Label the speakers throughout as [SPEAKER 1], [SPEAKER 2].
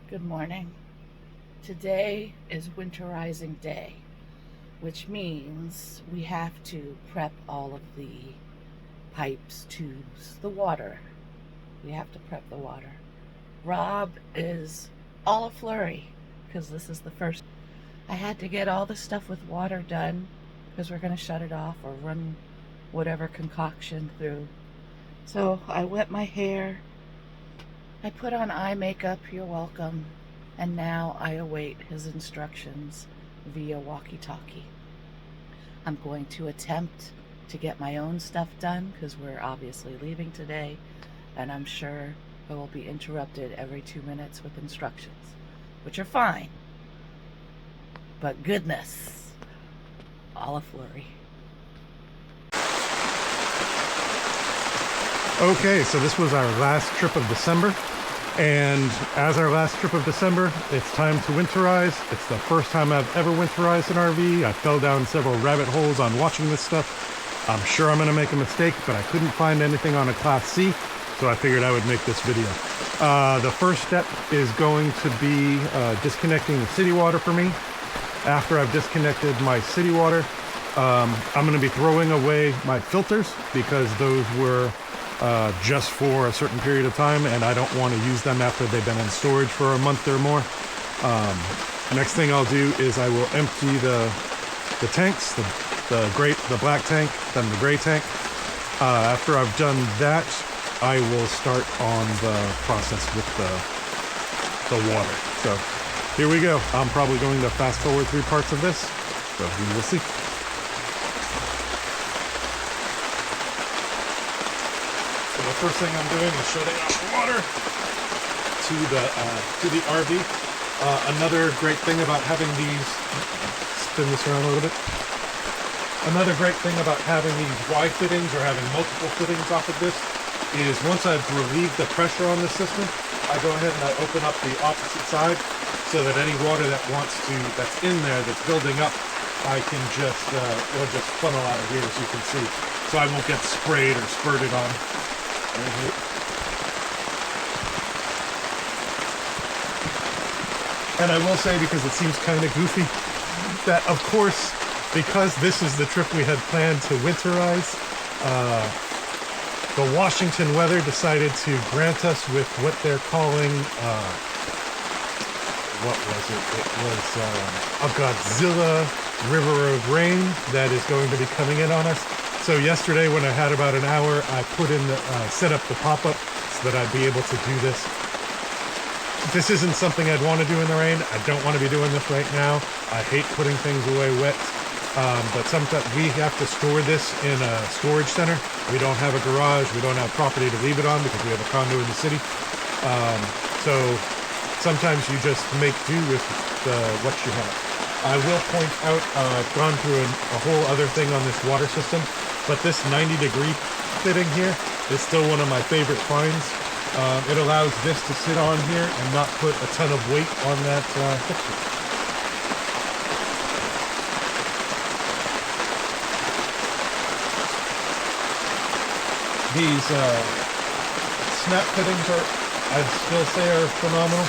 [SPEAKER 1] Good morning. Today is winterizing day, which means we have to prep all of the pipes, tubes, the water. We have to prep the water. Rob is all a flurry because this is the first. I had to get all the stuff with water done because we're going to shut it off or run whatever concoction through. So I wet my hair. I put on eye makeup, you're welcome, and now I await his instructions via walkie-talkie. I'm going to attempt to get my own stuff done because we're obviously leaving today, and I'm sure I will be interrupted every 2 minutes with instructions, which are fine, but goodness, all a flurry.
[SPEAKER 2] Okay, so this was our last trip of December, and as our last trip of December, it's time to winterize. It's the first time I've ever winterized an RV. I fell down several rabbit holes on watching this stuff. I'm sure I'm going to make a mistake, but I couldn't find anything on a Class C, so I figured I would make this video. The first step is going to be disconnecting the city water for me. After I've disconnected my city water, I'm going to be throwing away my filters because those were just for a certain period of time, and I don't want to use them after they've been in storage for a month or more. Next thing I'll do is I will empty the tanks, the black tank, then the gray tank. After I've done that, I will start on the process with the water. So here we go. I'm probably going to fast forward 3 parts of this, so we will see. The first thing I'm doing is shutting off the water to the RV. Another great thing about having these, spin this around a little bit. Another great thing about having these Y fittings or having multiple fittings off of this is once I've relieved the pressure on the system, I go ahead and I open up the opposite side so that any water that's in there that's building up, I can it'll just funnel out of here, as you can see. So I won't get sprayed or spurted on. And I will say, because it seems kind of goofy, that of course, because this is the trip we had planned to winterize, the Washington weather decided to grant us with what they're calling, what was it? It was a Godzilla river of rain that is going to be coming in on us. So yesterday, when I had about an hour, I put in set up the pop-up so that I'd be able to do this. This isn't something I'd want to do in the rain. I don't want to be doing this right now. I hate putting things away wet. But sometimes we have to store this in a storage center. We don't have a garage. We don't have property to leave it on because we have a condo in the city. So sometimes you just make do with what you have. I will point out, I've gone through a whole other thing on this water system, but this 90-degree fitting here is still one of my favorite finds. It allows this to sit on here and not put a ton of weight on that fixture. These snap fittings I'd still say are phenomenal.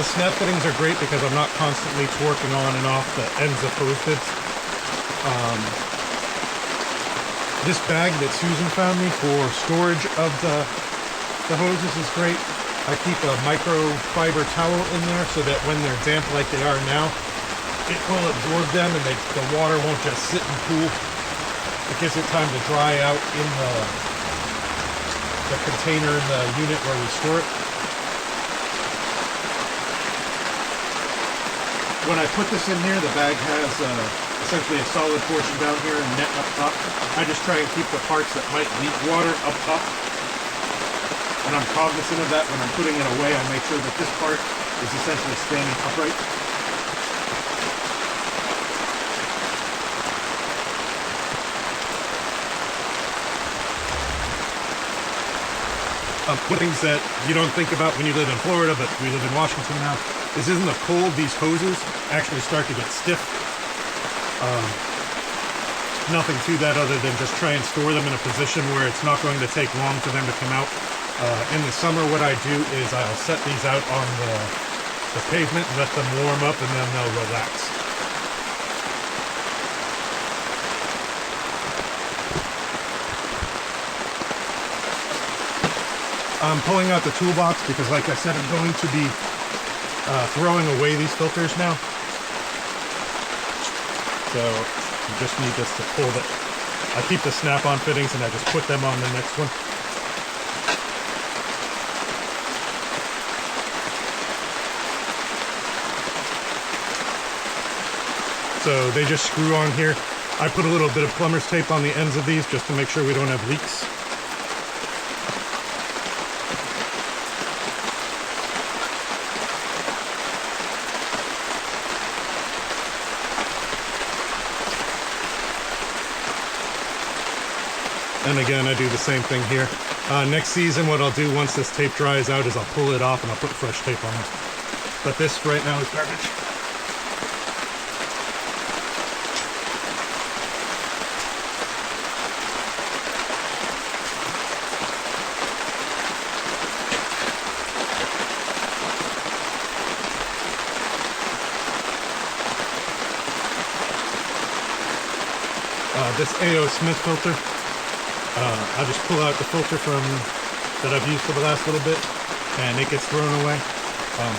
[SPEAKER 2] The snap fittings are great because I'm not constantly torquing on and off the ends of hose bits. This bag that Susan found me for storage of the hoses is great. I keep a microfiber towel in there so that when they're damp like they are now, it will absorb them and the water won't just sit and pool. It gives it time to dry out in the container in the unit where we store it. When I put this in here, the bag has essentially a solid portion down here and net up top. I just try and keep the parts that might leak water up top. And I'm cognizant of that when I'm putting it away. I make sure that this part is essentially standing upright. One of the things that you don't think about when you live in Florida, but we live in Washington now, is in the cold, these hoses actually start to get stiff. Nothing to that other than just try and store them in a position where it's not going to take long for them to come out. In the summer, what I do is I'll set these out on the pavement, let them warm up, and then they'll relax. I'm pulling out the toolbox because, like I said, I'm going to be throwing away these filters now. So you just need this to pull it. I keep the snap-on fittings and I just put them on the next one. So they just screw on here. I put a little bit of plumber's tape on the ends of these just to make sure we don't have leaks. And again, I do the same thing here. Next season, what I'll do once this tape dries out is I'll pull it off and I'll put fresh tape on it. But this right now is garbage. This A.O. Smith filter, I just pull out the filter that I've used for the last little bit, and it gets thrown away.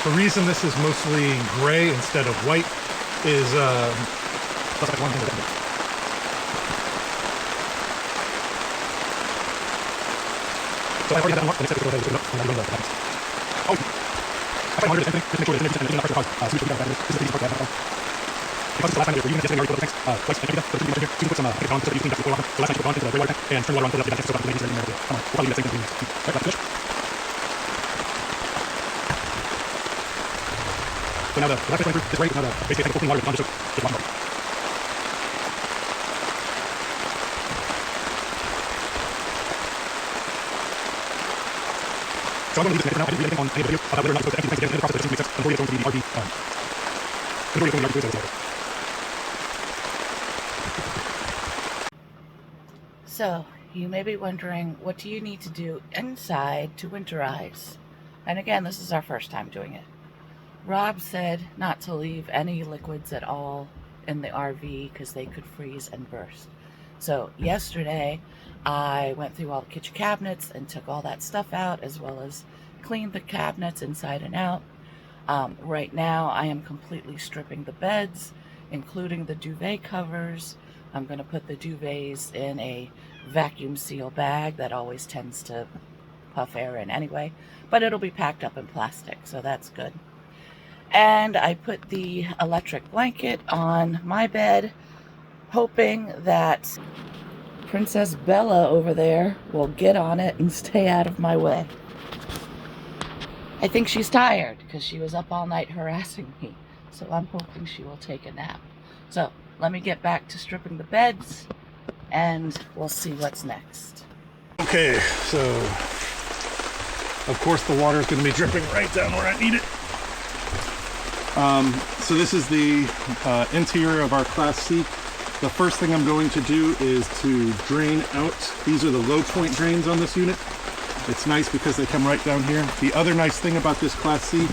[SPEAKER 2] The reason this is mostly gray instead of white is one thing that so I've already done one. The next step is to go ahead and open up and go to the buttons. Oh, I find just make sure that everything in the pressure so we can this is the easy part to have. Because it's the last time that we're using yesterday, we already put the tanks twice, and you put the here. So you can put some it on so you clean up the oil. The last time you put it on into the gray water tank and turn the water on, put it up to the tank so that the ladies are in there. Come on, we'll probably do the same thing. Right, that's finished. So now the last going through this right, now the basically clean water is on just so wash more. So I'm going to leave this now. I didn't read anything on any of the video about whether or not you're supposed to empty the tanks again in the process. It just makes sense before you go into the RV. Before you go into the RV,
[SPEAKER 1] So, you may be wondering, what do you need to do inside to winterize? And again, this is our first time doing it. Rob said not to leave any liquids at all in the RV because they could freeze and burst. So yesterday, I went through all the kitchen cabinets and took all that stuff out, as well as cleaned the cabinets inside and out. Right now, I am completely stripping the beds, including the duvet covers. I'm going to put the duvets in a vacuum seal bag that always tends to puff air in anyway, but it'll be packed up in plastic, so that's good. And I put the electric blanket on my bed, hoping that Princess Bella over there will get on it and stay out of my way. I think she's tired because she was up all night harassing me, so I'm hoping she will take a nap. So let me get back to stripping the beds and we'll see what's next.
[SPEAKER 2] Okay, so of course the water is going to be dripping right down where I need it. So this is the interior of our Class C. The first thing I'm going to do is to drain out. These are the low point drains on this unit. It's nice because they come right down here. The other nice thing about this Class C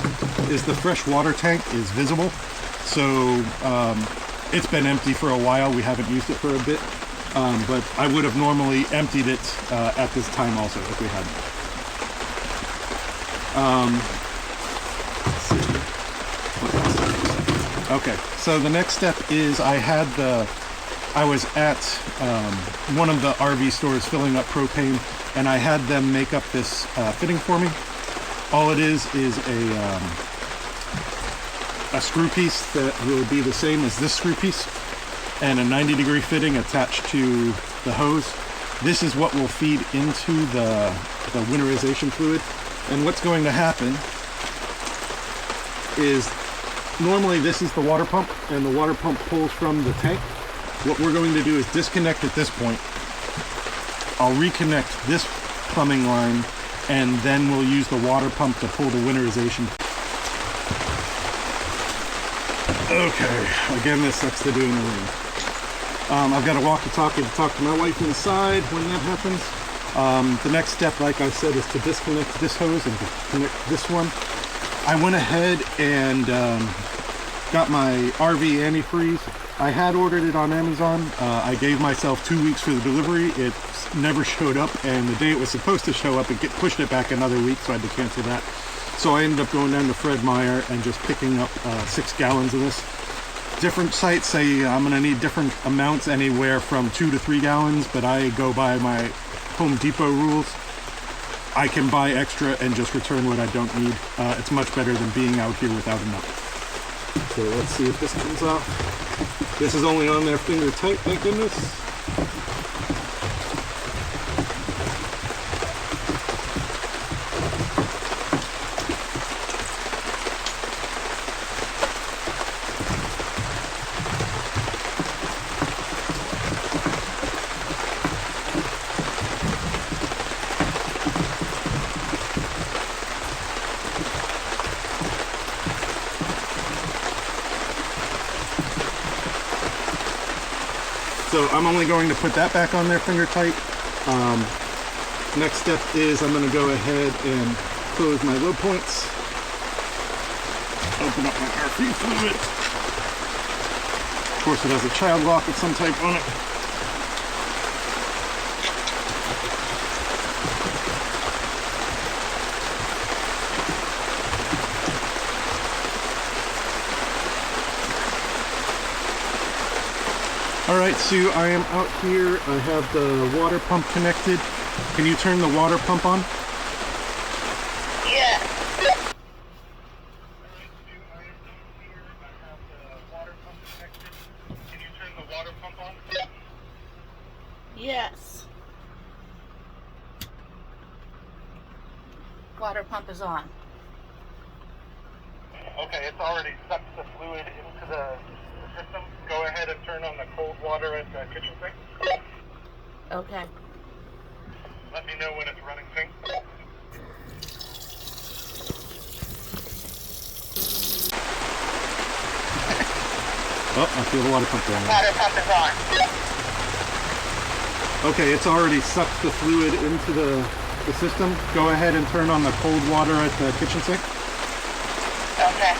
[SPEAKER 2] is the fresh water tank is visible. So it's been empty for a while. We haven't used it for a bit. But I would have normally emptied it at this time also if we hadn't. Let's see. Okay, so the next step is I was at one of the RV stores filling up propane, and I had them make up this fitting for me. All it is a screw piece that will be the same as this screw piece, and a 90-degree fitting attached to the hose. This is what will feed into the winterization fluid. And what's going to happen is, normally this is the water pump, and the water pump pulls from the tank. What we're going to do is disconnect at this point. I'll reconnect this plumbing line and then we'll use the water pump to pull the winterization. Okay, again, this sucks to do in the rain. I've got a walkie-talkie to talk to my wife inside when that happens. The next step, like I said, is to disconnect this hose and connect this one. I went ahead and got my RV antifreeze. I had ordered it on Amazon. I gave myself 2 weeks for the delivery. It never showed up, and the day it was supposed to show up, pushed it back another week, so I had to cancel that. So I ended up going down to Fred Meyer and just picking up 6 gallons of this. Different sites say I'm going to need different amounts, anywhere from 2 to 3 gallons, but I go by my Home Depot rules. I can buy extra and just return what I don't need. It's much better than being out here without enough. So let's see if this comes off. This is only on there finger tight, thank goodness. So I'm only going to put that back on there finger tight. Next step is I'm going to go ahead and close my low points. Open up my RV fluid. Of course it has a child lock of some type on it. Alright, Sue, I am out here. I have the water pump connected. Can you turn the water pump on?
[SPEAKER 3] Yeah.
[SPEAKER 1] Yes. Water pump is on.
[SPEAKER 3] Okay, it's already sucked the fluid into the system. Go ahead and turn on the cold water at the kitchen sink.
[SPEAKER 1] Okay.
[SPEAKER 3] Let me know when it's running pink.
[SPEAKER 2] Oh, I feel the water pump going on.
[SPEAKER 3] Water pump is on.
[SPEAKER 2] Okay, it's already sucked the fluid into the system. Go ahead and turn on the cold water at the kitchen sink.
[SPEAKER 3] Okay.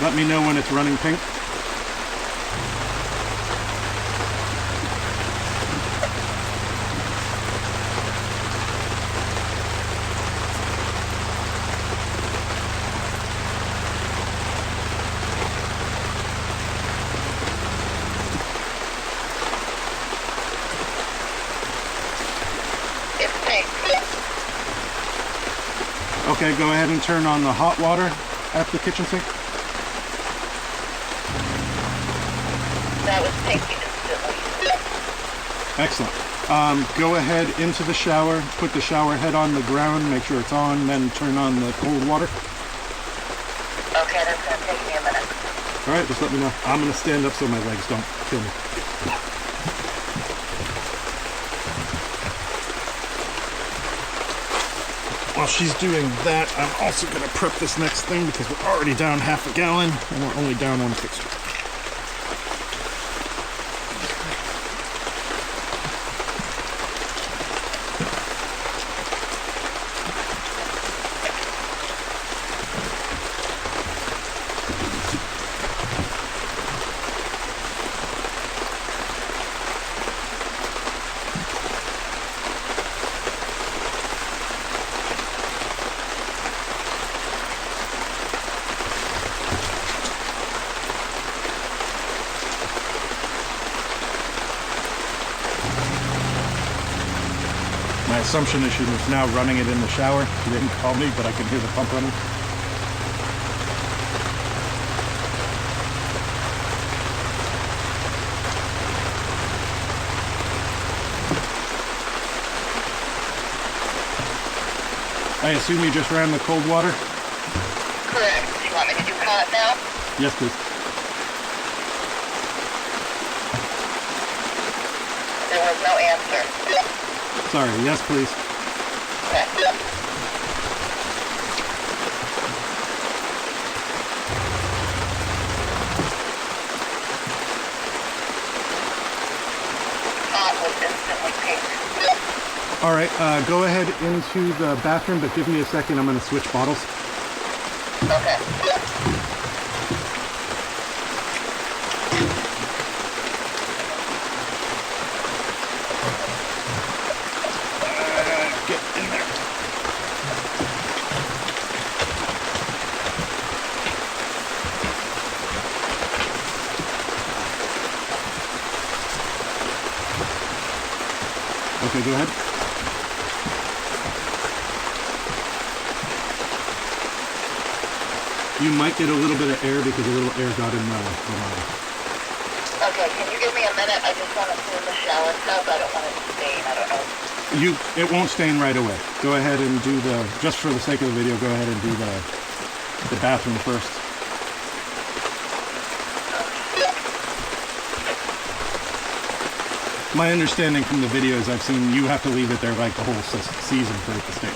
[SPEAKER 2] Let me know when it's running pink.
[SPEAKER 3] It's pink.
[SPEAKER 2] Okay, go ahead and turn on the hot water at the kitchen sink.
[SPEAKER 3] That was pink instantly.
[SPEAKER 2] Excellent. Go ahead into the shower, put the shower head on the ground, make sure it's on, then turn on the cold water.
[SPEAKER 3] Okay, that's gonna take me a minute.
[SPEAKER 2] Alright, just let me know. I'm going to stand up so my legs don't kill me. While she's doing that, I'm also going to prep this next thing because we're already down half a gallon and we're only down on fixture. My assumption is she was now running it in the shower. She didn't call me, but I could hear the pump running. I assume you just ran the cold water?
[SPEAKER 3] Correct. You want me to do hot now?
[SPEAKER 2] Yes, please.
[SPEAKER 3] There was no answer.
[SPEAKER 2] Sorry, yes, please.
[SPEAKER 1] Okay. Hot was instantly pink.
[SPEAKER 2] All right, go ahead into the bathroom, but give me a second. I'm going to switch bottles.
[SPEAKER 1] Okay.
[SPEAKER 2] Get in there. Okay, go ahead. You might get a little bit of air because a little air got in the water.
[SPEAKER 1] Okay, can you give me a minute? I just want to clean the shower tub. I don't want it to stain. I don't know.
[SPEAKER 2] It won't stain right away. Go ahead and do just for the sake of the video, go ahead and do the bathroom first. My understanding from the videos I've seen, you have to leave it there like the whole season for it to stain.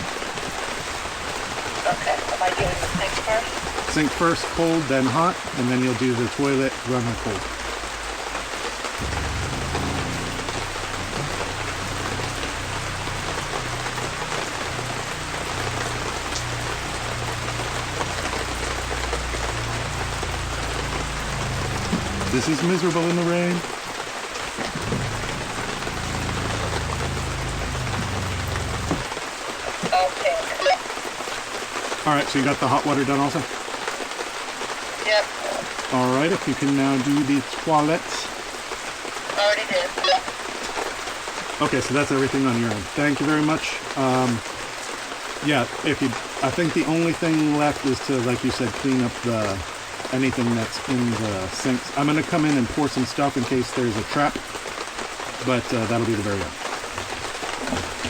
[SPEAKER 1] Okay, am I doing the sink first?
[SPEAKER 2] Sink first, cold, then hot, and then you'll do the toilet, run the cold. This is miserable in the rain.
[SPEAKER 1] Okay.
[SPEAKER 2] All right, so you got the hot water done also?
[SPEAKER 1] Yep.
[SPEAKER 2] All right, if you can now do the toilet.
[SPEAKER 1] Already did.
[SPEAKER 2] Okay, so that's everything on your end. Thank you very much. Yeah, I think the only thing left is to, like you said, clean up anything that's in the sinks. I'm gonna come in and pour some stuff in case there's a trap, but that'll be the very end.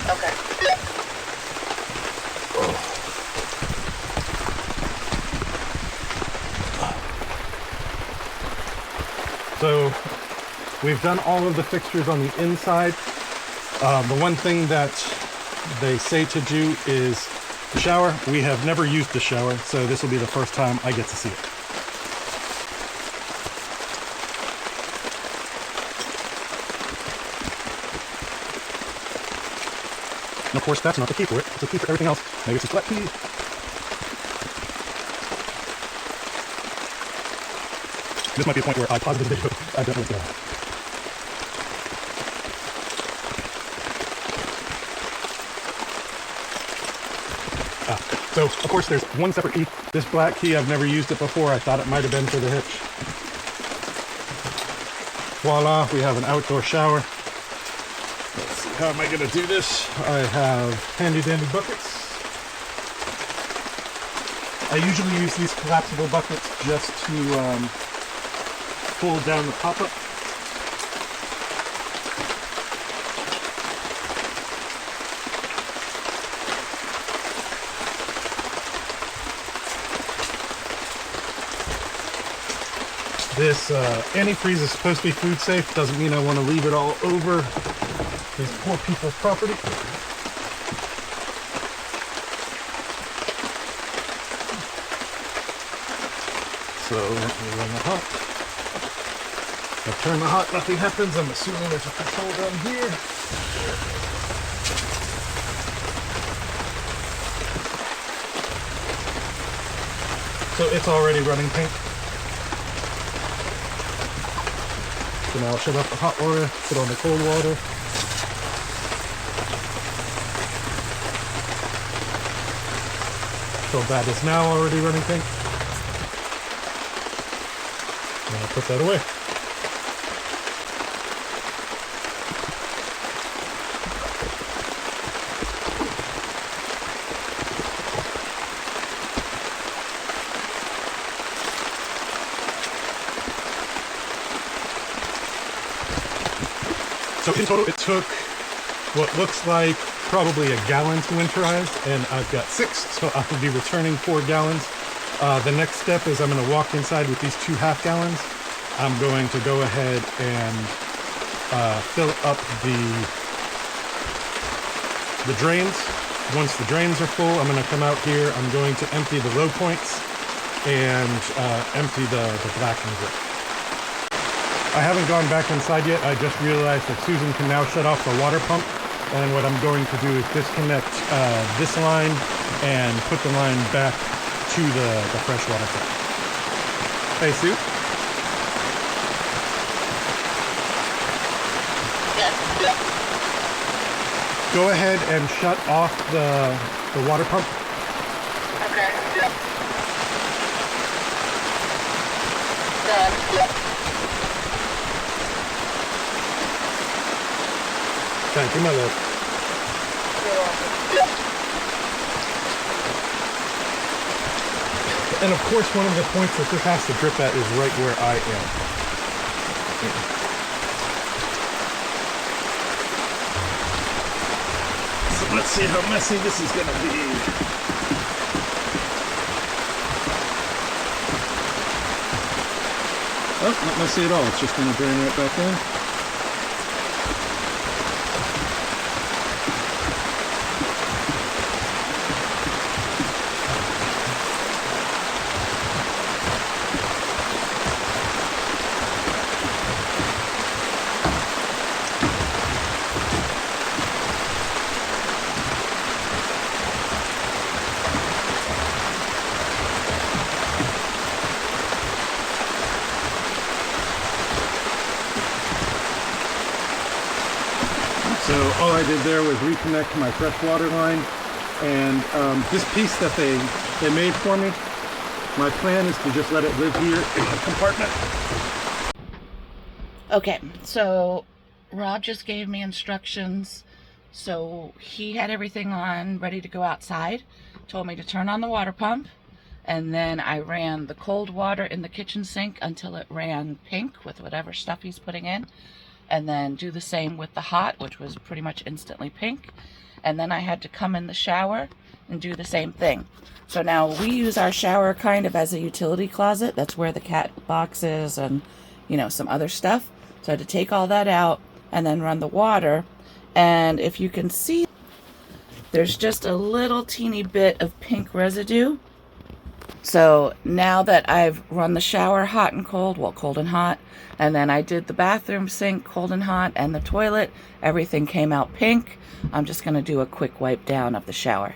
[SPEAKER 1] Okay.
[SPEAKER 2] So we've done all of the fixtures on the inside. The one thing that they say to do is the shower. We have never used the shower, so this will be the first time I get to see it. And of course, that's not the key for it. It's the key for everything else. Maybe it's a flat key. This might be a point where I pause the video. I don't know what's going on. So, of course, there's one separate key. This black key, I've never used it before. I thought it might have been for the hitch. Voila, we have an outdoor shower. Let's see, how am I going to do this? I have handy-dandy buckets. I usually use these collapsible buckets just to pull down the pop-up. This antifreeze is supposed to be food safe. Doesn't mean I want to leave it all over these poor people's property. So let me run the hot. If I turn the hot, nothing happens. I'm assuming there's a control down here. So it's already running pink. So now I'll shut off the hot water, put on the cold water. So that is now already running pink. And I'll put that away. So in total, it took what looks like probably a gallon to winterize, and I've got 6, so I will be returning 4 gallons. The next step is I'm going to walk inside with these 2 half-gallons. I'm going to go ahead and fill up the drains once the drains are full, I'm going to come out here. I'm going to empty the low points and empty the black and gray. I haven't gone back inside yet. I just realized that Susan can now shut off the water pump. And what I'm going to do is disconnect this line and put the line back to the freshwater tank. Hey, Sue? Go ahead and shut off the water pump.
[SPEAKER 3] Okay. Yep. Done. Yep.
[SPEAKER 2] Thank you, my love.
[SPEAKER 3] You're welcome. Yep.
[SPEAKER 2] And of course, one of the points that this has to drip at is right where I am. So let's see how messy this is going to be. Oh, not messy at all. It's just going to drain right back in. So all I did there was reconnect my freshwater line, and this piece that they made for me, my plan is to just let it live here in the compartment.
[SPEAKER 1] Okay, so Rob just gave me instructions. So he had everything on, ready to go outside, told me to turn on the water pump, and then I ran the cold water in the kitchen sink until it ran pink with whatever stuff he's putting in, and then do the same with the hot, which was pretty much instantly pink. And then I had to come in the shower and do the same thing. So now we use our shower kind of as a utility closet. That's where the cat box is and, you know, some other stuff. So I had to take all that out and then run the water. And if you can see, there's just a little teeny bit of pink residue. So now that I've run the shower hot and cold, well, cold and hot, and then I did the bathroom sink cold and hot, and the toilet, everything came out pink. I'm just going to do a quick wipe down of the shower.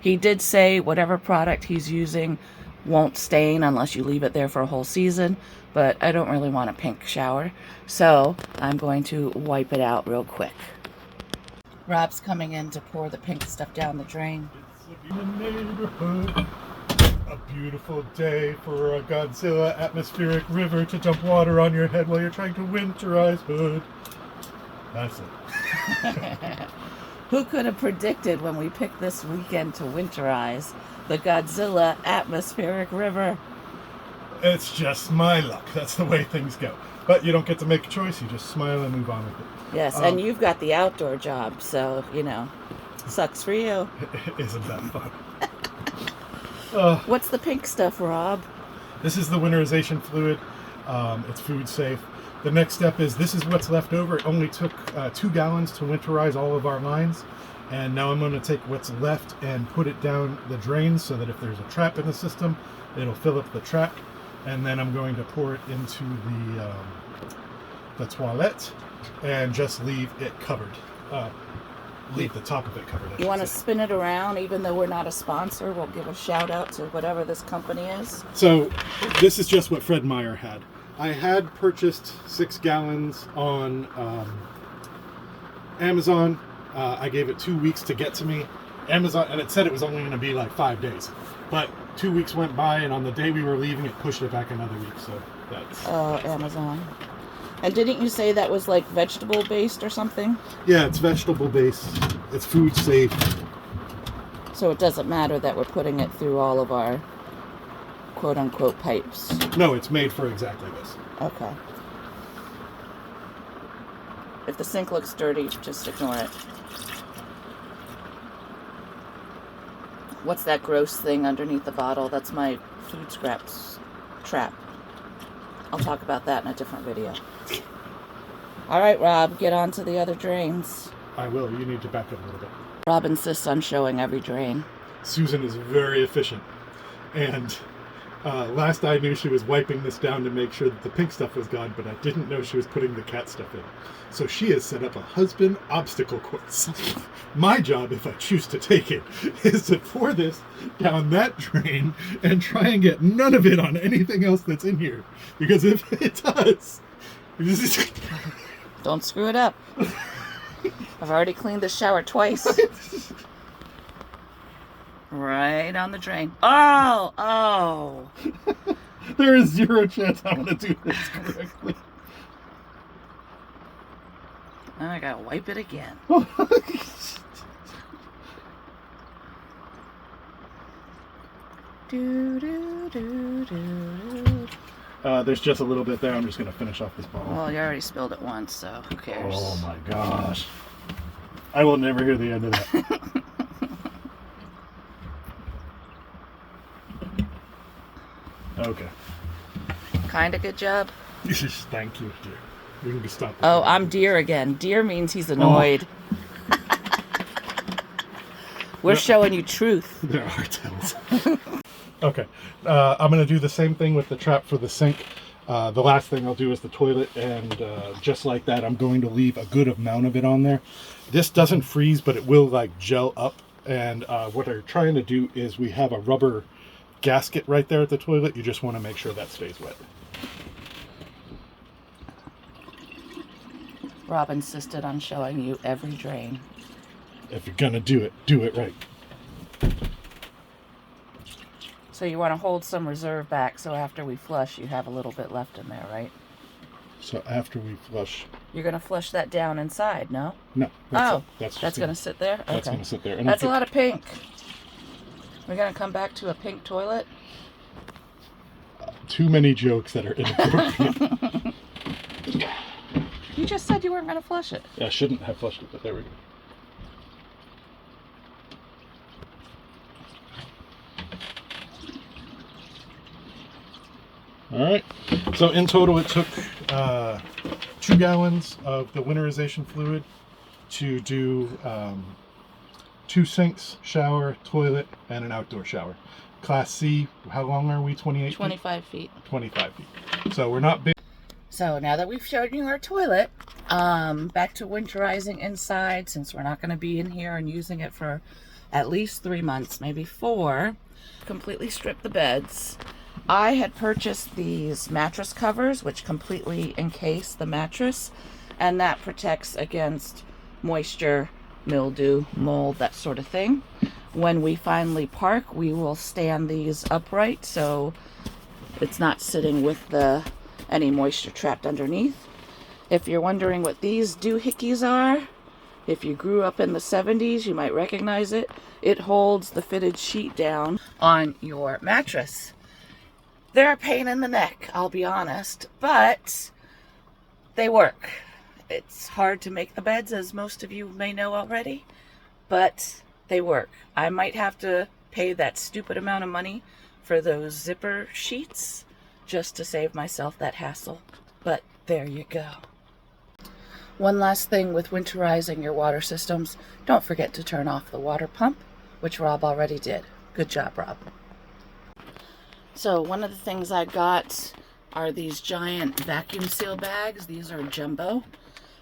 [SPEAKER 1] He did say whatever product he's using won't stain unless you leave it there for a whole season, but I don't really want a pink shower, so I'm going to wipe it out real quick. Rob's coming in to pour the pink stuff down the drain.
[SPEAKER 2] In the neighborhood. A beautiful day for a Godzilla atmospheric river to dump water on your head while you're trying to winterize hood. That's it.
[SPEAKER 1] Who could have predicted when we picked this weekend to winterize the Godzilla atmospheric river?
[SPEAKER 2] It's just my luck. That's the way things go. But you don't get to make a choice. You just smile and move on with it.
[SPEAKER 1] Yes, and you've got the outdoor job, so, you know, sucks for you.
[SPEAKER 2] Isn't that fun?
[SPEAKER 1] What's the pink stuff, Rob?
[SPEAKER 2] This is the winterization fluid. It's food safe. The next step is this is what's left over. It only took 2 gallons to winterize all of our lines. And now I'm going to take what's left and put it down the drain so that if there's a trap in the system, it'll fill up the trap. And then I'm going to pour it into the toilet and just leave it covered. Leave the top of it covered.
[SPEAKER 1] You want to spin it around, even though we're not a sponsor? We'll give a shout out to whatever this company is.
[SPEAKER 2] So this is just what Fred Meyer had. I had purchased 6 gallons on Amazon. I gave it 2 weeks to get to me. Amazon, and it said it was only going to be like 5 days. But 2 weeks went by, and on the day we were leaving, it pushed it back another week. So that's...
[SPEAKER 1] Oh, Amazon. And didn't you say that was like vegetable based or something?
[SPEAKER 2] Yeah, it's vegetable based. It's food safe.
[SPEAKER 1] So it doesn't matter that we're putting it through all of our quote unquote pipes.
[SPEAKER 2] No, it's made for exactly this.
[SPEAKER 1] Okay. If the sink looks dirty, just ignore it. What's that gross thing underneath the bottle? That's my food scraps trap. I'll talk about that in a different video. All right, Rob, get on to the other drains.
[SPEAKER 2] I will. You need to back up a little bit.
[SPEAKER 1] Rob insists on showing every drain.
[SPEAKER 2] Susan is very efficient. And last I knew, she was wiping this down to make sure that the pink stuff was gone, but I didn't know she was putting the cat stuff in. So she has set up a husband obstacle course. My job, if I choose to take it, is to pour this down that drain and try and get none of it on anything else that's in here. Because if it does...
[SPEAKER 1] Don't screw it up. I've already cleaned the shower twice. Right on the drain. Oh!
[SPEAKER 2] There is zero chance I'm going to do this correctly.
[SPEAKER 1] Now I gotta wipe it again.
[SPEAKER 2] There's just a little bit there. I'm just going to finish off this bottle.
[SPEAKER 1] Well, you already spilled it once, so who cares?
[SPEAKER 2] Oh my gosh. I will never hear the end of that. Okay.
[SPEAKER 1] Kinda good job.
[SPEAKER 2] Thank you, dear. We can stop.
[SPEAKER 1] Oh, I'm deer again. Deer means he's annoyed. Oh. We're showing you truth.
[SPEAKER 2] There are tells. Okay. I'm going to do the same thing with the trap for the sink. The last thing I'll do is the toilet, and just like that, I'm going to leave a good amount of it on there. This doesn't freeze, but it will like gel up. And what I'm trying to do is we have a rubber gasket right there at the toilet. You just want to make sure that stays wet.
[SPEAKER 1] Rob insisted on showing you every drain.
[SPEAKER 2] If you're gonna do it right.
[SPEAKER 1] So you want to hold some reserve back so after we flush you have a little bit left in there, right?
[SPEAKER 2] So after we flush...
[SPEAKER 1] You're going to flush that down inside, no?
[SPEAKER 2] No.
[SPEAKER 1] That's going to sit there? Okay.
[SPEAKER 2] That's going to sit there. And
[SPEAKER 1] that's a lot of pink. We're going to come back to a pink toilet?
[SPEAKER 2] Too many jokes that are inappropriate.
[SPEAKER 1] You just said you weren't going to flush it.
[SPEAKER 2] I shouldn't have flushed it, but there we go. All right, so in total it took 2 gallons of the winterization fluid to do 2 sinks, shower, toilet, and an outdoor shower. Class C, how long are we, 28 feet?
[SPEAKER 1] 25 feet.
[SPEAKER 2] 25 feet. So we're not big.
[SPEAKER 1] So now that we've showed you our toilet, back to winterizing inside, since we're not going to be in here and using it for at least 3 months, maybe 4. Completely strip the beds. I had purchased these mattress covers, which completely encase the mattress, and that protects against moisture, mildew, mold, that sort of thing. When we finally park, we will stand these upright so it's not sitting with any moisture trapped underneath. If you're wondering what these doohickeys are, if you grew up in the 70s, you might recognize it. It holds the fitted sheet down on your mattress. They're a pain in the neck, I'll be honest, but they work. It's hard to make the beds, as most of you may know already, but they work. I might have to pay that stupid amount of money for those zipper sheets just to save myself that hassle, but there you go. One last thing with winterizing your water systems, don't forget to turn off the water pump, which Rob already did. Good job, Rob. So one of the things I got are these giant vacuum seal bags. These are jumbo.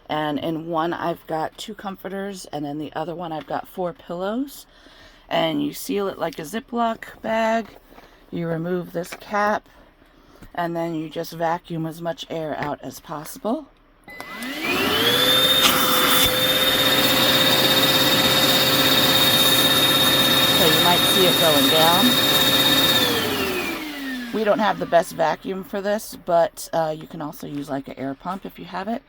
[SPEAKER 1] And in one I've got 2 comforters, and in the other one I've got 4 pillows. And you seal it like a Ziploc bag. You remove this cap, and then you just vacuum as much air out as possible. So you might see it going down. We don't have the best vacuum for this, but you can also use like an air pump if you have it.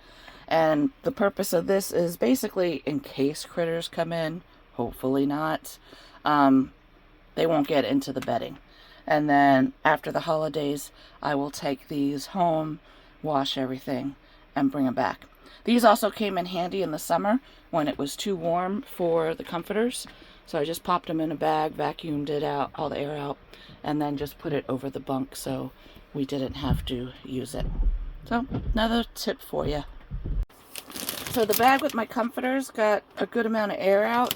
[SPEAKER 1] And the purpose of this is basically in case critters come in, hopefully not, they won't get into the bedding. And then after the holidays, I will take these home, wash everything, and bring them back. These also came in handy in the summer when it was too warm for the comforters. So I just popped them in a bag, vacuumed it out, all the air out, and then just put it over the bunk so we didn't have to use it. So another tip for you. So the bag with my comforters got a good amount of air out,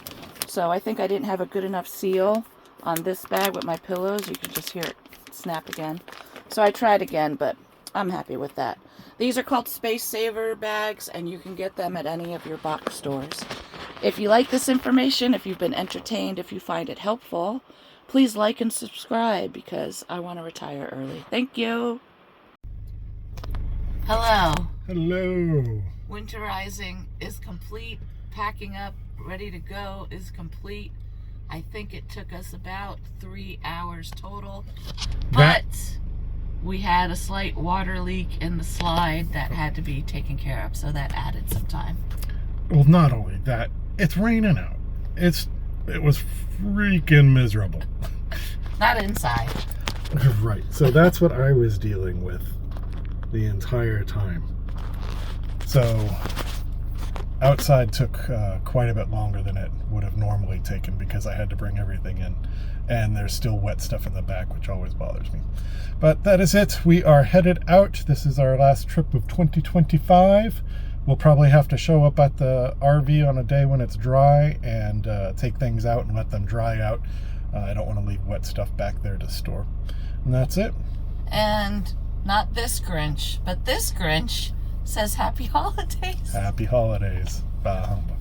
[SPEAKER 1] So I think I didn't have a good enough seal on this bag with my pillows. You can just hear it snap again. So I tried again, but I'm happy with that. These are called Space Saver bags, and you can get them at any of your box stores. If you like this information, if you've been entertained, if you find it helpful, please like and subscribe because I want to retire early. Thank you. Hello.
[SPEAKER 2] Hello.
[SPEAKER 1] Winterizing is complete. Packing up, ready to go is complete. I think it took us about 3 hours total. But we had a slight water leak in the slide that had to be taken care of, so that added some time.
[SPEAKER 2] Well, not only that, it's raining out. It was freaking miserable.
[SPEAKER 1] Not inside.
[SPEAKER 2] Right. So that's what I was dealing with the entire time. So outside took quite a bit longer than it would have normally taken because I had to bring everything in, and there's still wet stuff in the back, which always bothers me. But that is it. We are headed out. This is our last trip of 2025. We'll probably have to show up at the RV on a day when it's dry and take things out and let them dry out. I don't want to leave wet stuff back there to store. And that's it.
[SPEAKER 1] And not this Grinch, but this Grinch says happy holidays.
[SPEAKER 2] Happy holidays. Bah humbug.